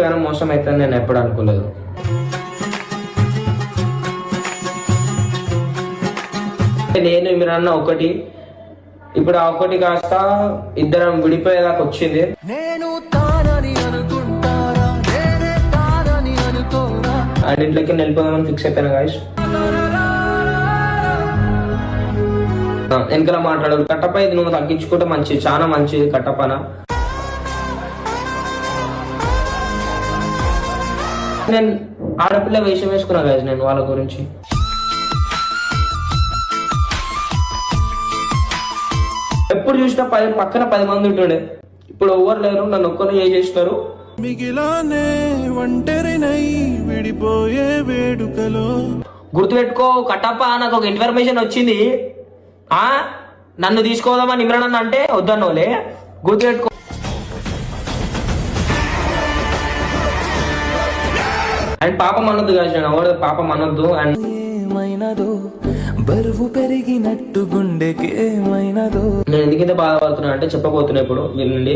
ఇంతగానో మోసం అవుతుందని నేను ఎప్పుడు అనుకోలేదు. నేను ఇమ్రాన్ ఒకటి, ఇప్పుడు ఆ ఒకటి కాస్త ఇద్దరం విడిపోయేదాకా వచ్చింది. అండ్ ఇంట్లోకి వెళ్ళిపోదామని ఫిక్స్ అయిపోయాను గాయస్. వెనకలా మాట్లాడదు కట్టప్ప, ఇది నువ్వు తగ్గించుకుంటే మంచిది, చాలా మంచిది కట్టప్పన. నేను ఆడపిల్ల వేషం వేసుకున్నా గాయస్ నేను వాళ్ళ గురించి. ఎప్పుడు చూసినా పక్కన 10 మంది ఉంటుండే, ఇప్పుడు ఎవరు లేరు, నన్ను ఒక్కరు ఏం చేసినారు. గుర్తుపెట్టుకో కట్టప్ప, నాకు ఒక ఇన్ఫర్మేషన్ వచ్చింది. నన్ను తీసుకోదామని ఇమ్రాన్ అన్న అంటే వద్దన్నోలే, గుర్తుపెట్టుకో. అండ్ పాపం అనొద్దు కాదు, నేను ఎవరు పాపం అనొద్దు. అండ్ బరువు పెరిగినట్టు గుండెకి ఏమైనదో. నేను ఎందుకంత బాధపడుతున్నా అంటే చెప్పబోతున్నా ఇప్పుడు వినండి.